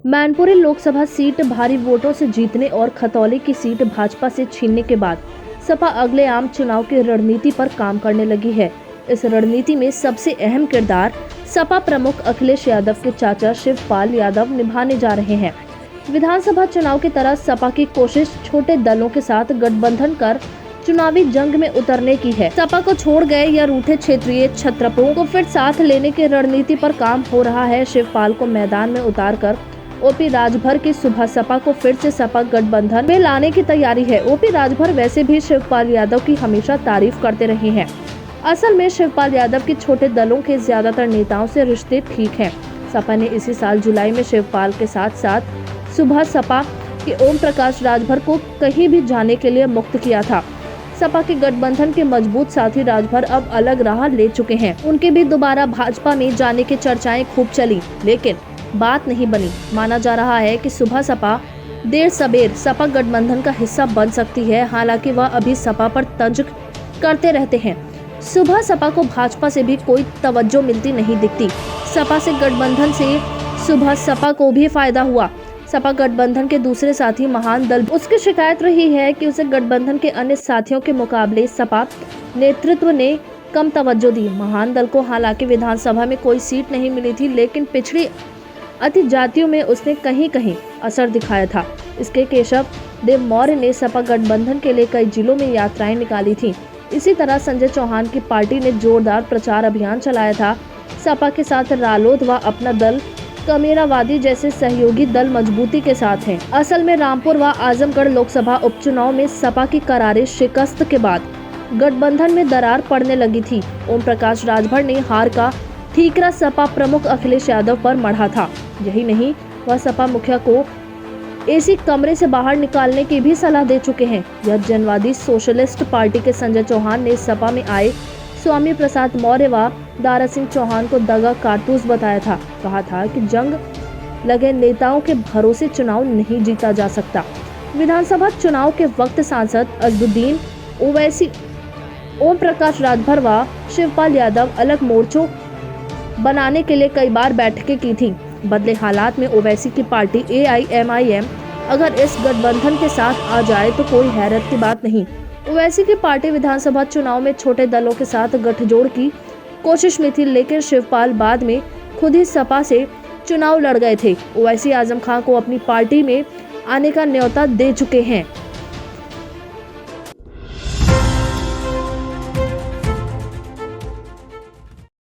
Mainpuri Lok Sabha seat भारी वोटों से जीतने और खतौली की सीट भाजपा से छीनने के बाद सपा अगले आम चुनाव की रणनीति पर काम करने लगी है। इस रणनीति में सबसे अहम किरदार सपा प्रमुख अखिलेश यादव के चाचा शिवपाल यादव निभाने जा रहे हैं। विधानसभा चुनाव की तरह सपा की कोशिश छोटे दलों के साथ गठबंधन कर चुनावी जंग में उतरने की है। सपा को छोड़ गए या रूठे क्षेत्रीय छत्रपों को फिर साथ लेने की रणनीति पर काम हो रहा है। शिवपाल को मैदान में उतारकर ओपी राजभर की सुबह सपा को फिर से सपा गठबंधन में लाने की तैयारी है। ओपी राजभर वैसे भी शिवपाल यादव की हमेशा तारीफ करते रहे हैं। असल में शिवपाल यादव के छोटे दलों के ज्यादातर नेताओं से रिश्ते ठीक हैं। सपा ने इसी साल जुलाई में शिवपाल के साथ साथ सुबह सपा के ओम प्रकाश राजभर को कहीं भी जाने के लिए मुक्त किया था। सपा के गठबंधन के मजबूत साथी राजभर अब अलग राह ले चुके हैं। उनके भी दोबारा भाजपा में जाने की चर्चाएं खूब चली, लेकिन बात नहीं बनी। माना जा रहा है कि सुबह सपा देर सबेर सपा गठबंधन का हिस्सा बन सकती है। हालांकि वह अभी सपा पर तंज करते रहते हैं। सुबह सपा को भाजपा से भी कोई तवज्जो मिलती नहीं दिखती। सपा से गठबंधन से सुबह सपा को भी फायदा हुआ। सपा गठबंधन के दूसरे साथी महान दल, उसकी शिकायत रही है कि उसे गठबंधन के अन्य साथियों के मुकाबले सपा नेतृत्व ने कम तवज्जो दी। महान दल को हालांकि विधानसभा में कोई सीट नहीं मिली थी, लेकिन पिछड़ी अति जातियों में उसने कहीं कहीं असर दिखाया था। इसके केशव देव मौर्य ने सपा गठबंधन के लिए कई जिलों में यात्राएं निकाली थी। इसी तरह संजय चौहान की पार्टी ने जोरदार प्रचार अभियान चलाया था। सपा के साथ रालोद व अपना दल कमेरावादी जैसे सहयोगी दल मजबूती के साथ हैं। असल में रामपुर व आजमगढ़ लोकसभा उपचुनाव में सपा की करारी शिकस्त के बाद गठबंधन में दरार पड़ने लगी थी। ओम प्रकाश राजभर ने हार का ठीकरा सपा प्रमुख अखिलेश यादव पर मढ़ा था। यही नहीं, वह सपा मुखिया को एसी कमरे से बाहर निकालने की भी सलाह दे चुके हैं। यह जनवादी सोशलिस्ट पार्टी के संजय चौहान ने सपा में आए स्वामी प्रसाद मौर्य व दारा सिंह चौहान को दगा कारतूस बताया था। कहा था कि जंग लगे नेताओं के भरोसे चुनाव नहीं जीता जा सकता। विधानसभा चुनाव के वक्त सांसद अजदुद्दीन ओवैसी, ओम प्रकाश राजभर व शिवपाल यादव अलग मोर्चों बनाने के लिए कई बार बैठकें की थी। बदले हालात में ओवैसी की पार्टी AIMIM अगर इस गठबंधन के साथ आ जाए तो कोई हैरत की बात नहीं। ओवैसी की पार्टी विधानसभा चुनाव में छोटे दलों के साथ गठजोड़ की कोशिश में थी, लेकिन शिवपाल बाद में खुद ही सपा से चुनाव लड़ गए थे। ओवैसी आजम खान को अपनी पार्टी में आने का न्योता दे चुके हैं।